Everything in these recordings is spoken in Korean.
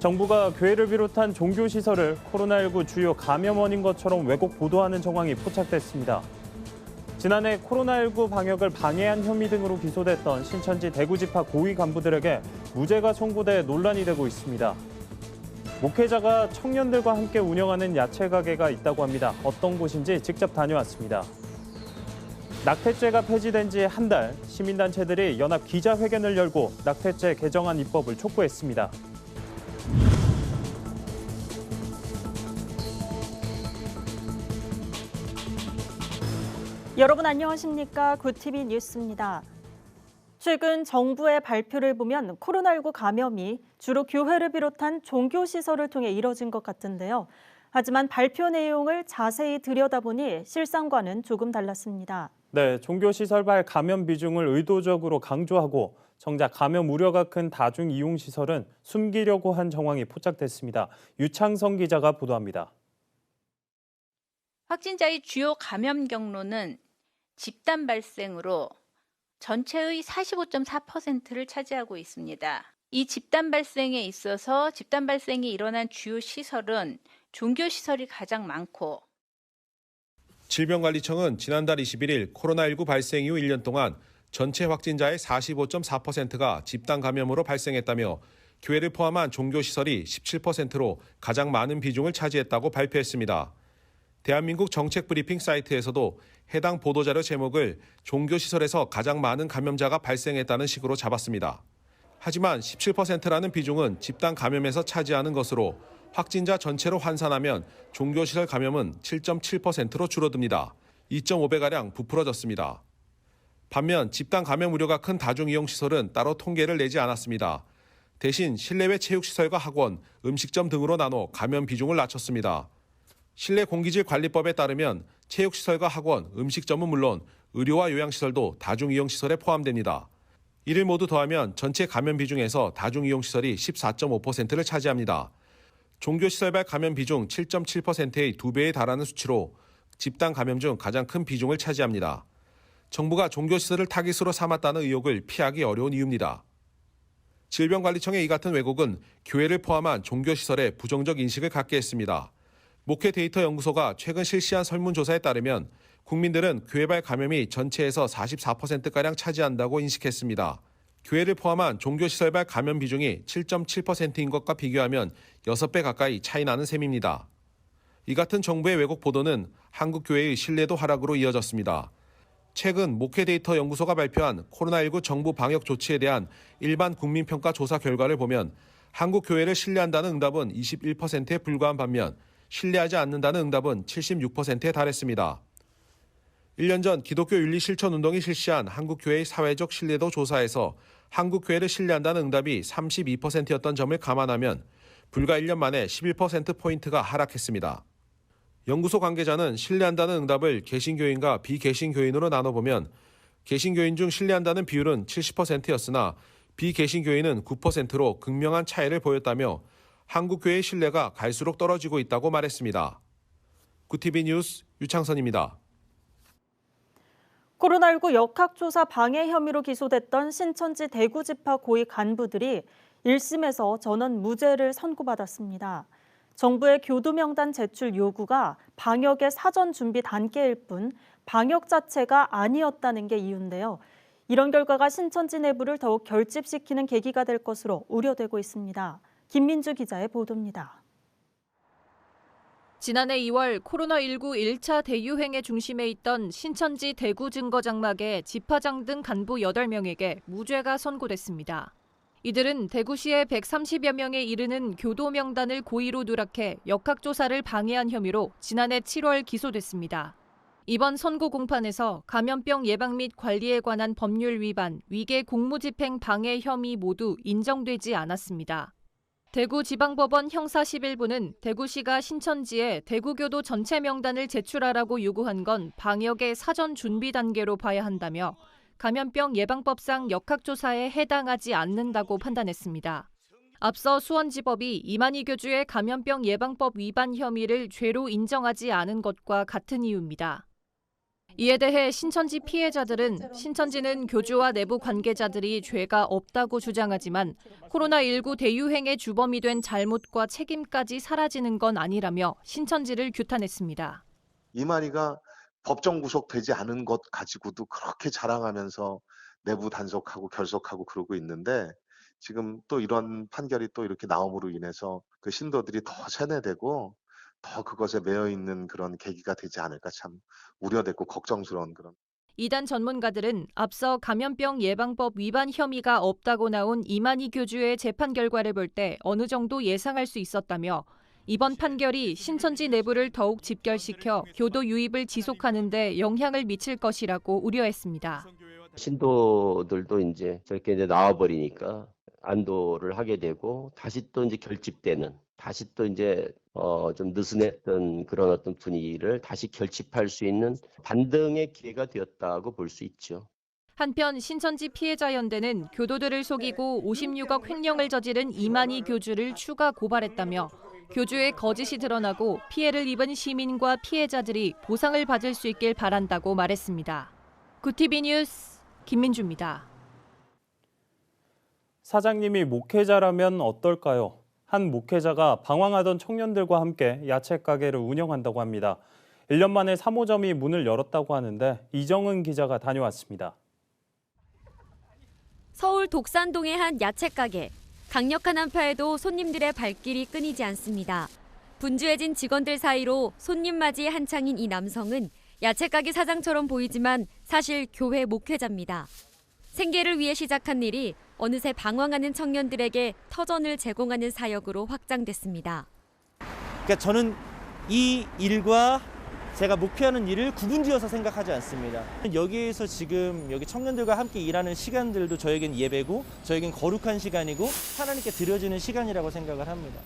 정부가 교회를 비롯한 종교시설을 코로나19 주요 감염 원인 것처럼 왜곡 보도하는 정황이 포착됐습니다. 지난해 코로나19 방역을 방해한 혐의 등으로 기소됐던 신천지 대구지파 고위 간부들에게 무죄가 선고돼 논란이 되고 있습니다. 목회자가 청년들과 함께 운영하는 야채 가게가 있다고 합니다. 어떤 곳인지 직접 다녀왔습니다. 낙태죄가 폐지된 지 한 달, 시민단체들이 연합 기자회견을 열고 낙태죄 개정안 입법을 촉구했습니다. 여러분 안녕하십니까? 굿TV 뉴스입니다. 최근 정부의 발표를 보면 코로나19 감염이 주로 교회를 비롯한 종교시설을 통해 이뤄진 것 같은데요. 하지만 발표 내용을 자세히 들여다보니 실상과는 조금 달랐습니다. 네, 종교시설발 감염 비중을 의도적으로 강조하고 정작 감염 우려가 큰 다중이용시설은 숨기려고 한 정황이 포착됐습니다. 유창성 기자가 보도합니다. 확진자의 주요 감염 경로는 집단 발생으로 전체의 45.4%를 차지하고 있습니다. 이 집단 발생에 있어서 집단 발생이 일어난 주요 시설은 종교시설이 가장 많고 질병관리청은 지난달 21일 코로나19 발생 이후 1년 동안 전체 확진자의 45.4%가 집단 감염으로 발생했다며 교회를 포함한 종교시설이 17%로 가장 많은 비중을 차지했다고 발표했습니다. 대한민국 정책브리핑 사이트에서도 해당 보도자료 제목을 종교시설에서 가장 많은 감염자가 발생했다는 식으로 잡았습니다. 하지만 17%라는 비중은 집단 감염에서 차지하는 것으로 확진자 전체로 환산하면 종교시설 감염은 7.7%로 줄어듭니다. 2.5배가량 부풀어졌습니다. 반면 집단 감염 우려가 큰 다중이용시설은 따로 통계를 내지 않았습니다. 대신 실내외 체육시설과 학원, 음식점 등으로 나눠 감염 비중을 낮췄습니다. 실내공기질관리법에 따르면 체육시설과 학원, 음식점은 물론 의료와 요양시설도 다중이용시설에 포함됩니다. 이를 모두 더하면 전체 감염 비중에서 다중이용시설이 14.5%를 차지합니다. 종교시설발 감염 비중 7.7%의 2배에 달하는 수치로 집단 감염 중 가장 큰 비중을 차지합니다. 정부가 종교시설을 타깃으로 삼았다는 의혹을 피하기 어려운 이유입니다. 질병관리청의 이 같은 왜곡은 교회를 포함한 종교시설에 부정적 인식을 갖게 했습니다. 목회데이터연구소가 최근 실시한 설문조사에 따르면 국민들은 교회발 감염이 전체에서 44%가량 차지한다고 인식했습니다. 교회를 포함한 종교시설발 감염 비중이 7.7%인 것과 비교하면 6배 가까이 차이 나는 셈입니다. 이 같은 정부의 왜곡 보도는 한국교회의 신뢰도 하락으로 이어졌습니다. 최근 목회데이터연구소가 발표한 코로나19 정부 방역 조치에 대한 일반 국민평가 조사 결과를 보면 한국교회를 신뢰한다는 응답은 21%에 불과한 반면 신뢰하지 않는다는 응답은 76%에 달했습니다. 1년 전 기독교 윤리실천운동이 실시한 한국교회의 사회적 신뢰도 조사에서 한국교회를 신뢰한다는 응답이 32%였던 점을 감안하면 불과 1년 만에 11%포인트가 하락했습니다. 연구소 관계자는 신뢰한다는 응답을 개신교인과 비개신교인으로 나눠보면 개신교인 중 신뢰한다는 비율은 70%였으나 비개신교인은 9%로 극명한 차이를 보였다며 한국교회의 신뢰가 갈수록 떨어지고 있다고 말했습니다. 굿TV 뉴스 유창선입니다. 코로나19 역학조사 방해 혐의로 기소됐던 신천지 대구지파 고위 간부들이 1심에서 전원 무죄를 선고받았습니다. 정부의 교도명단 제출 요구가 방역의 사전 준비 단계일 뿐 방역 자체가 아니었다는 게 이유인데요. 이런 결과가 신천지 내부를 더욱 결집시키는 계기가 될 것으로 우려되고 있습니다. 김민주 기자의 보도입니다. 지난해 2월 코로나19 1차 대유행의 중심에 있던 신천지 대구 증거장막의 지파장 등 간부 8명에게 무죄가 선고됐습니다. 이들은 대구시의 130여 명에 이르는 교도 명단을 고의로 누락해 역학조사를 방해한 혐의로 지난해 7월 기소됐습니다. 이번 선고 공판에서 감염병 예방 및 관리에 관한 법률 위반, 위계 공무집행 방해 혐의 모두 인정되지 않았습니다. 대구지방법원 형사 11부는 대구시가 신천지에 대구교도 전체 명단을 제출하라고 요구한 건 방역의 사전 준비 단계로 봐야 한다며 감염병 예방법상 역학조사에 해당하지 않는다고 판단했습니다. 앞서 수원지법이 이만희 교주의 감염병 예방법 위반 혐의를 죄로 인정하지 않은 것과 같은 이유입니다. 이에 대해 신천지 피해자들은 신천지는 교주와 내부 관계자들이 죄가 없다고 주장하지만 코로나19 대유행의 주범이 된 잘못과 책임까지 사라지는 건 아니라며 신천지를 규탄했습니다. 이만희가 법정 구속되지 않은 것 가지고도 그렇게 자랑하면서 내부 단속하고 결속하고 그러고 있는데 지금 또 이런 판결이 또 이렇게 나옴으로 인해서 그 신도들이 더 세뇌되고 더 그것에 매여 있는 그런 계기가 되지 않을까 참 우려되고 걱정스러운 그런. 이단 전문가들은 앞서 감염병 예방법 위반 혐의가 없다고 나온 이만희 교주의 재판 결과를 볼 때 어느 정도 예상할 수 있었다며 이번 판결이 신천지 내부를 더욱 집결시켜 교도 유입을 지속하는 데 영향을 미칠 것이라고 우려했습니다. 신도들도 이제 저렇게 이제 나와버리니까 안도를 하게 되고 다시 또 이제 결집되는, 다시 또 이제 좀 느슨했던 그런 어떤 분위기를 다시 결집할 수 있는 반등의 기회가 되었다고 볼 수 있죠. 한편 신천지 피해자연대는 교도들을 속이고 56억 횡령을 저지른 이만희 교주를 추가 고발했다며 교주의 거짓이 드러나고 피해를 입은 시민과 피해자들이 보상을 받을 수 있길 바란다고 말했습니다. 구티비 뉴스 김민주입니다. 사장님이 목회자라면 어떨까요? 한 목회자가 방황하던 청년들과 함께 야채 가게를 운영한다고 합니다. 1년 만에 3호점이 문을 열었다고 하는데 이정은 기자가 다녀왔습니다. 서울 독산동의 한 야채 가게. 강력한 한파에도 손님들의 발길이 끊이지 않습니다. 분주해진 직원들 사이로 손님 맞이 한창인 이 남성은 야채 가게 사장처럼 보이지만 사실 교회 목회자입니다. 생계를 위해 시작한 일이 어느새 방황하는 청년들에게 터전을 제공하는 사역으로 확장됐습니다. 그러니까 저는 이 일과 제가 목표하는 일을 구분지어서 생각하지 않습니다. 여기에서 지금 여기 청년들과 함께 일하는 시간들도 저에겐 예배고 저에겐 거룩한 시간이고 하나님께 드려지는 시간이라고 생각을 합니다.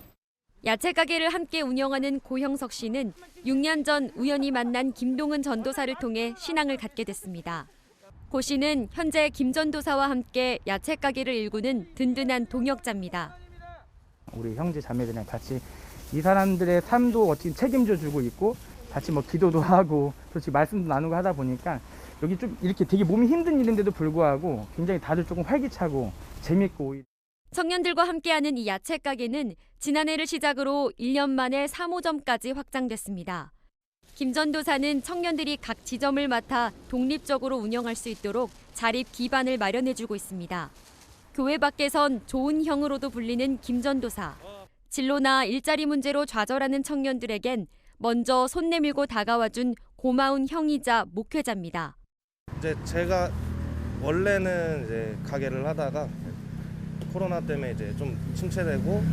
야채 가게를 함께 운영하는 고형석 씨는 6년 전 우연히 만난 김동은 전도사를 통해 신앙을 갖게 됐습니다. 고 씨는 현재 김 전도사와 함께 야채 가게를 일구는 든든한 동역자입니다. 우리 형제 자매들이랑 같이 이 사람들의 삶도 어떻게 책임져 주고 있고 같이 뭐 기도도 하고 솔직히 말씀도 나누고 하다 보니까 여기 좀 이렇게 되게 몸이 힘든 일인데도 불구하고 굉장히 다들 조금 활기차고 재밌고. 청년들과 함께하는 이 야채 가게는 지난해를 시작으로 1년 만에 3호점까지 확장됐습니다. 김 전도사는 청년들이 각 지점을 맡아 독립적으로 운영할 수 있도록 자립 기반을 마련해주고 있습니다. 교회 밖에선 좋은 형으로도 불리는 김 전도사. 진로나 일자리 문제로 좌절하는 청년들에겐 먼저 손 내밀고 다가와준 고마운 형이자 목회자입니다. 이제 제가 원래는 이제 가게를 하다가 코로나 때문에 이제 좀 침체되고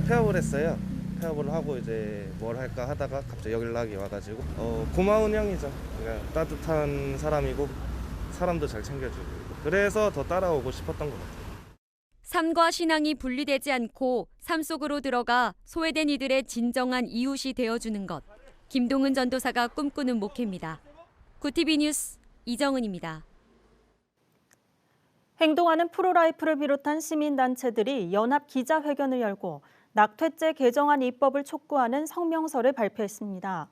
폐업을 했어요. 폐업을 하고 이제 뭘 할까 하다가 갑자기 연락이 와가지고 고마운 형이죠. 그러니까 따뜻한 사람이고 사람도 잘 챙겨주고 그래서 더 따라오고 싶었던 것 같아요. 삶과 신앙이 분리되지 않고 삶 속으로 들어가 소외된 이들의 진정한 이웃이 되어주는 것. 김동은 전도사가 꿈꾸는 목회입니다. 구티비 뉴스 이정은입니다. 행동하는 프로라이프를 비롯한 시민단체들이 연합 기자회견을 열고 낙태죄 개정안 입법을 촉구하는 성명서를 발표했습니다.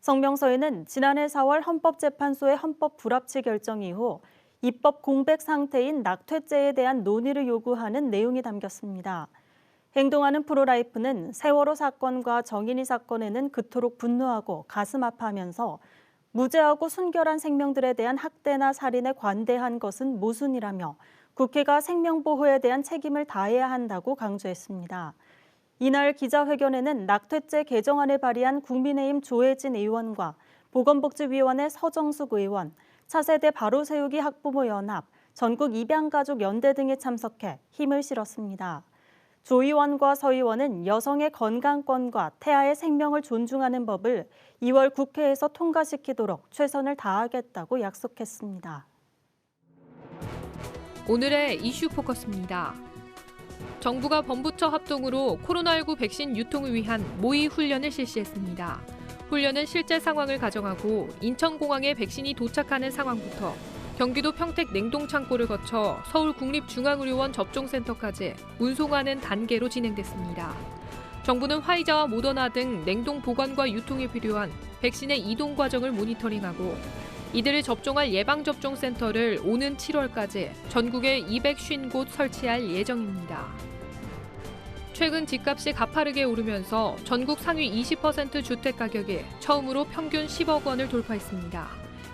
성명서에는 지난해 4월 헌법재판소의 헌법 불합치 결정 이후 입법 공백 상태인 낙태죄에 대한 논의를 요구하는 내용이 담겼습니다. 행동하는 프로라이프는 세월호 사건과 정인이 사건에는 그토록 분노하고 가슴 아파하면서 무죄하고 순결한 생명들에 대한 학대나 살인에 관대한 것은 모순이라며 국회가 생명보호에 대한 책임을 다해야 한다고 강조했습니다. 이날 기자회견에는 낙태죄 개정안을 발의한 국민의힘 조혜진 의원과 보건복지위원회 서정숙 의원, 차세대 바로세우기 학부모 연합, 전국 입양가족 연대 등이 참석해 힘을 실었습니다. 조 의원과 서 의원은 여성의 건강권과 태아의 생명을 존중하는 법을 2월 국회에서 통과시키도록 최선을 다하겠다고 약속했습니다. 오늘의 이슈 포커스입니다. 정부가 범부처 합동으로 코로나19 백신 유통을 위한 모의 훈련을 실시했습니다. 훈련은 실제 상황을 가정하고 인천공항에 백신이 도착하는 상황부터 경기도 평택 냉동창고를 거쳐 서울 국립중앙의료원 접종센터까지 운송하는 단계로 진행됐습니다. 정부는 화이자와 모더나 등 냉동 보관과 유통에 필요한 백신의 이동 과정을 모니터링하고 이들을 접종할 예방접종센터를 오는 7월까지 전국에 250곳 설치할 예정입니다. 최근 집값이 가파르게 오르면서 전국 상위 20% 주택 가격이 처음으로 평균 10억 원을 돌파했습니다.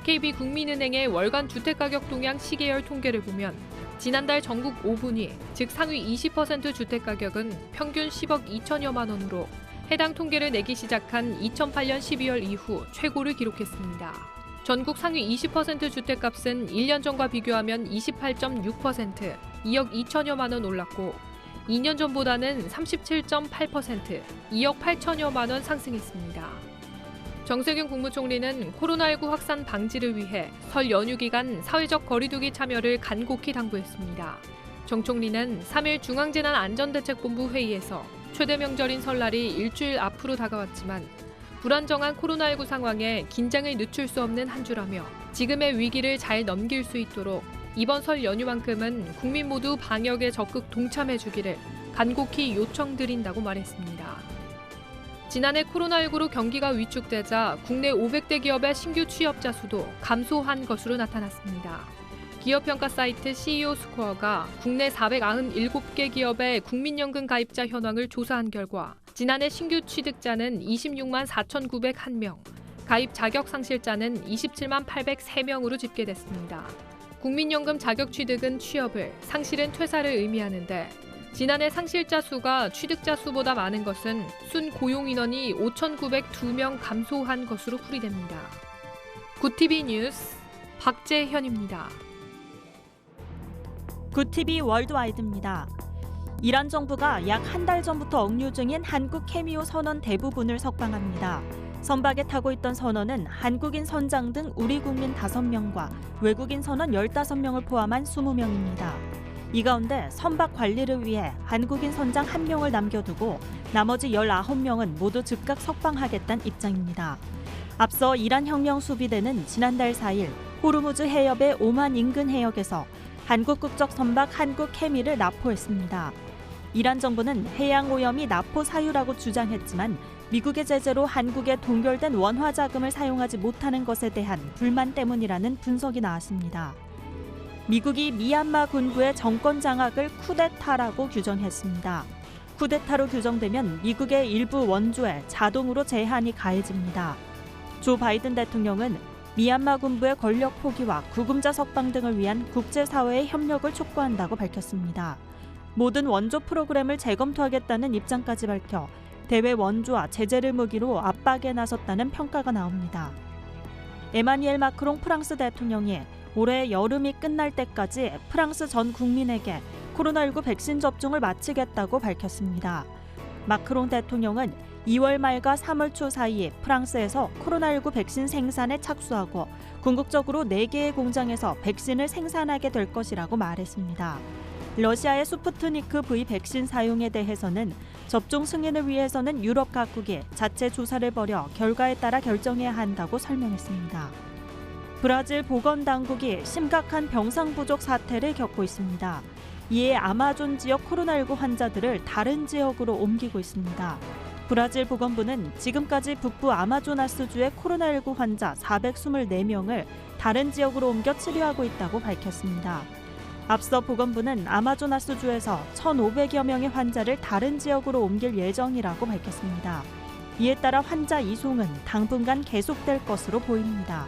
KB국민은행의 월간 주택가격 동향 시계열 통계를 보면 지난달 전국 5분위, 즉 상위 20% 주택가격은 평균 10억 2천여만 원으로 해당 통계를 내기 시작한 2008년 12월 이후 최고를 기록했습니다. 전국 상위 20% 주택값은 1년 전과 비교하면 28.6%, 2억 2천여만 원 올랐고 2년 전보다는 37.8%, 2억 8천여만 원 상승했습니다. 정세균 국무총리는 코로나19 확산 방지를 위해 설 연휴 기간 사회적 거리두기 참여를 간곡히 당부했습니다. 정 총리는 3일 중앙재난안전대책본부 회의에서 최대 명절인 설날이 일주일 앞으로 다가왔지만 불안정한 코로나19 상황에 긴장을 늦출 수 없는 한 주라며 지금의 위기를 잘 넘길 수 있도록 이번 설 연휴만큼은 국민 모두 방역에 적극 동참해 주기를 간곡히 요청드린다고 말했습니다. 지난해 코로나19로 경기가 위축되자 국내 500대 기업의 신규 취업자 수도 감소한 것으로 나타났습니다. 기업평가 사이트 CEO 스코어가 국내 497개 기업의 국민연금 가입자 현황을 조사한 결과 지난해 신규 취득자는 26만 4,901명, 가입 자격 상실자는 27만 803명으로 집계됐습니다. 국민연금 자격 취득은 취업을, 상실은 퇴사를 의미하는데 지난해 상실자 수가 취득자 수보다 많은 것은 순 고용 인원이 5,902명 감소한 것으로 풀이됩니다. 굿TV 뉴스 박재현입니다. 굿TV 월드와이드입니다. 이란 정부가 약 한 달 전부터 억류 중인 한국 캐미오 선원 대부분을 석방합니다. 선박에 타고 있던 선원은 한국인 선장 등 우리 국민 5명과 외국인 선원 15명을 포함한 20명입니다. 이 가운데 선박 관리를 위해 한국인 선장 1명을 남겨두고 나머지 19명은 모두 즉각 석방하겠다는 입장입니다. 앞서 이란 혁명 수비대는 지난달 4일 호르무즈 해협의 오만 인근 해역에서 한국 국적 선박 한국 캐미를 납포했습니다. 이란 정부는 해양 오염이 납포 사유라고 주장했지만 미국의 제재로 한국에 동결된 원화 자금을 사용하지 못하는 것에 대한 불만 때문이라는 분석이 나왔습니다. 미국이 미얀마 군부의 정권 장악을 쿠데타라고 규정했습니다. 쿠데타로 규정되면 미국의 일부 원조에 자동으로 제한이 가해집니다. 조 바이든 대통령은 미얀마 군부의 권력 포기와 구금자 석방 등을 위한 국제사회의 협력을 촉구한다고 밝혔습니다. 모든 원조 프로그램을 재검토하겠다는 입장까지 밝혀 대외 원조와 제재를 무기로 압박에 나섰다는 평가가 나옵니다. 에마뉘엘 마크롱 프랑스 대통령이 올해 여름이 끝날 때까지 프랑스 전 국민에게 코로나19 백신 접종을 마치겠다고 밝혔습니다. 마크롱 대통령은 2월 말과 3월 초 사이에 프랑스에서 코로나19 백신 생산에 착수하고 궁극적으로 4개의 공장에서 백신을 생산하게 될 것이라고 말했습니다. 러시아의 스푸트니크 V 백신 사용에 대해서는 접종 승인을 위해서는 유럽 각국이 자체 조사를 벌여 결과에 따라 결정해야 한다고 설명했습니다. 브라질 보건당국이 심각한 병상 부족 사태를 겪고 있습니다. 이에 아마존 지역 코로나19 환자들을 다른 지역으로 옮기고 있습니다. 브라질 보건부는 지금까지 북부 아마조나스주의 코로나19 환자 424명을 다른 지역으로 옮겨 치료하고 있다고 밝혔습니다. 앞서 보건부는 아마조나스주에서 1,500여 명의 환자를 다른 지역으로 옮길 예정이라고 밝혔습니다. 이에 따라 환자 이송은 당분간 계속될 것으로 보입니다.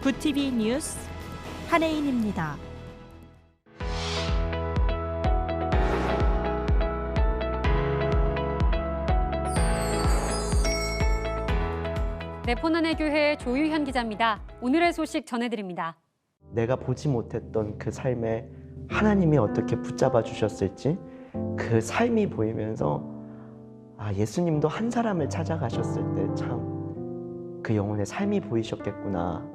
굿TV 뉴스 한혜인입니다. 내포난의 교회 조유현 기자입니다. 오늘의 소식 전해드립니다. 내가 보지 못했던 그 삶에 하나님이 어떻게 붙잡아 주셨을지 그 삶이 보이면서 예수님도 한 사람을 찾아가셨을 때 참 그 영혼의 삶이 보이셨겠구나.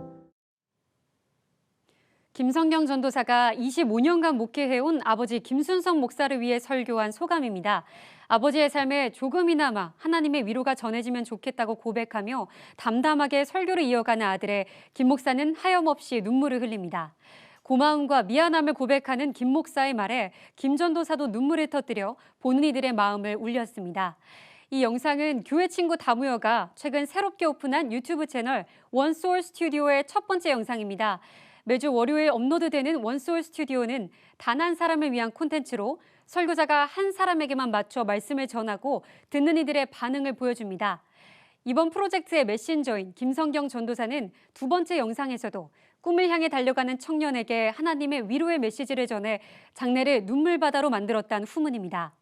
김성경 전도사가 25년간 목회해온 아버지 김순성 목사를 위해 설교한 소감입니다. 아버지의 삶에 조금이나마 하나님의 위로가 전해지면 좋겠다고 고백하며 담담하게 설교를 이어가는 아들의 김 목사는 하염없이 눈물을 흘립니다. 고마움과 미안함을 고백하는 김 목사의 말에 김 전도사도 눈물을 터뜨려 보는 이들의 마음을 울렸습니다. 이 영상은 교회 친구 다무여가 최근 새롭게 오픈한 유튜브 채널 원소울 스튜디오의 첫 번째 영상입니다. 매주 월요일 업로드되는 원소울 스튜디오는 단 한 사람을 위한 콘텐츠로 설교자가 한 사람에게만 맞춰 말씀을 전하고 듣는 이들의 반응을 보여줍니다. 이번 프로젝트의 메신저인 김성경 전도사는 두 번째 영상에서도 꿈을 향해 달려가는 청년에게 하나님의 위로의 메시지를 전해 장례를 눈물바다로 만들었다는 후문입니다.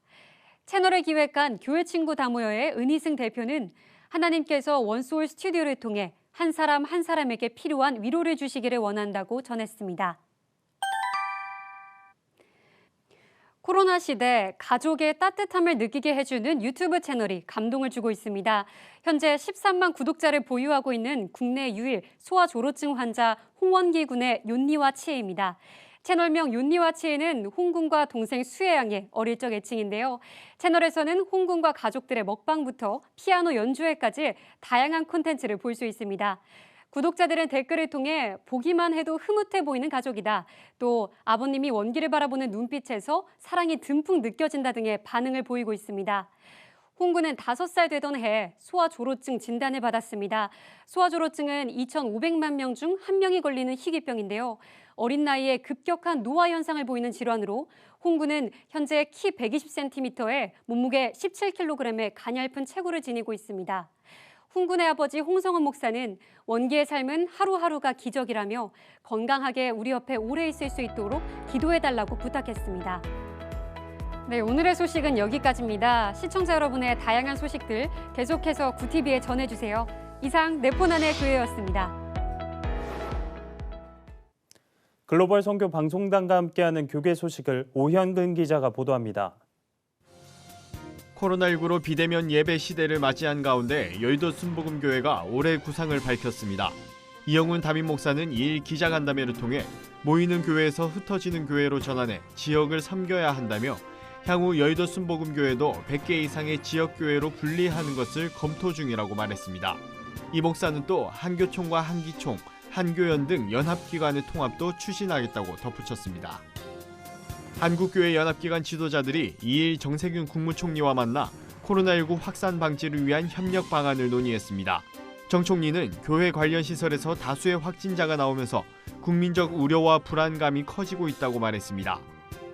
채널을 기획한 교회 친구 다모여의 은희승 대표는 하나님께서 원소울 스튜디오를 통해 한 사람 한 사람에게 필요한 위로를 주시기를 원한다고 전했습니다. 코로나 시대 가족의 따뜻함을 느끼게 해주는 유튜브 채널이 감동을 주고 있습니다. 현재 13만 구독자를 보유하고 있는 국내 유일 소아조로증 환자 홍원기 군의 욘니와 치에입니다. 채널명 욘니와 치에는 홍군과 동생 수혜 양의 어릴 적 애칭인데요. 채널에서는 홍군과 가족들의 먹방부터 피아노 연주회까지 다양한 콘텐츠를 볼 수 있습니다. 구독자들은 댓글을 통해 보기만 해도 흐뭇해 보이는 가족이다. 또 아버님이 원기를 바라보는 눈빛에서 사랑이 듬뿍 느껴진다 등의 반응을 보이고 있습니다. 홍군은 5살 되던 해 소아조로증 진단을 받았습니다. 소아조로증은 2,500만 명 중 1명이 걸리는 희귀병인데요. 어린 나이에 급격한 노화 현상을 보이는 질환으로 홍군은 현재 키 120cm에 몸무게 17kg의 가냘픈 체구를 지니고 있습니다. 홍군의 아버지 홍성원 목사는 원기의 삶은 하루하루가 기적이라며 건강하게 우리 옆에 오래 있을 수 있도록 기도해달라고 부탁했습니다. 네, 오늘의 소식은 여기까지입니다. 시청자 여러분의 다양한 소식들 계속해서 구TV에 전해주세요. 이상 네포난의 교회였습니다. 글로벌 선교 방송단과 함께하는 교계 소식을 오현근 기자가 보도합니다. 코로나19로 비대면 예배 시대를 맞이한 가운데 여의도 순복음교회가 올해 구상을 밝혔습니다. 이영훈 담임 목사는 2일 기자간담회를 통해 모이는 교회에서 흩어지는 교회로 전환해 지역을 섬겨야 한다며 향후 여의도 순복음교회도 100개 이상의 지역교회로 분리하는 것을 검토 중이라고 말했습니다. 이 목사는 또 한교총과 한기총, 한교연 등 연합기관의 통합도 추진하겠다고 덧붙였습니다. 한국교회 연합기관 지도자들이 2일 정세균 국무총리와 만나 코로나19 확산 방지를 위한 협력 방안을 논의했습니다. 정 총리는 교회 관련 시설에서 다수의 확진자가 나오면서 국민적 우려와 불안감이 커지고 있다고 말했습니다.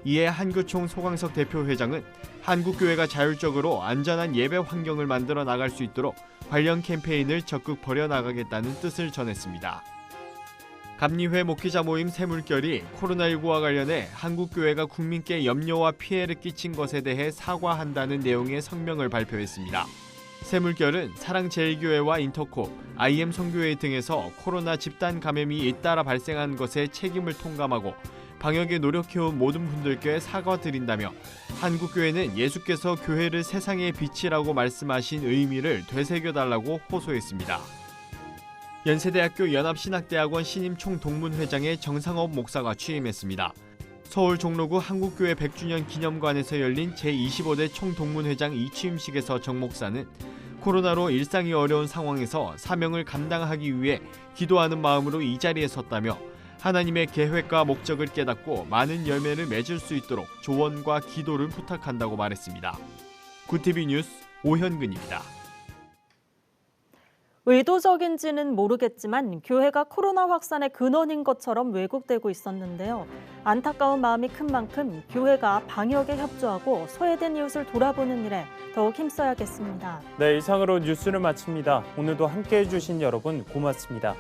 이에 한교총 소광석 대표 회장은 한국교회가 자율적으로 안전한 예배 환경을 만들어 나갈 수 있도록 관련 캠페인을 적극 벌여나가겠다는 뜻을 전했습니다. 감리회 목회자 모임 새물결이 코로나19와 관련해 한국교회가 국민께 염려와 피해를 끼친 것에 대해 사과한다는 내용의 성명을 발표했습니다. 새물결은 사랑제일교회와 인터코, IM 선교회 등에서 코로나 집단 감염이 잇따라 발생한 것에 책임을 통감하고 방역에 노력해온 모든 분들께 사과드린다며 한국교회는 예수께서 교회를 세상의 빛이라고 말씀하신 의미를 되새겨달라고 호소했습니다. 연세대학교 연합신학대학원 신임 총동문회장의 정상업 목사가 취임했습니다. 서울 종로구 한국교회 100주년 기념관에서 열린 제25대 총동문회장 이취임식에서 정 목사는 코로나로 일상이 어려운 상황에서 사명을 감당하기 위해 기도하는 마음으로 이 자리에 섰다며 하나님의 계획과 목적을 깨닫고 많은 열매를 맺을 수 있도록 조언과 기도를 부탁한다고 말했습니다. 구TV 뉴스 오현근입니다. 의도적인지는 모르겠지만 교회가 코로나 확산의 근원인 것처럼 왜곡되고 있었는데요. 안타까운 마음이 큰 만큼 교회가 방역에 협조하고 소외된 이웃을 돌아보는 일에 더욱 힘써야겠습니다. 네, 이상으로 뉴스를 마칩니다. 오늘도 함께해 주신 여러분 고맙습니다.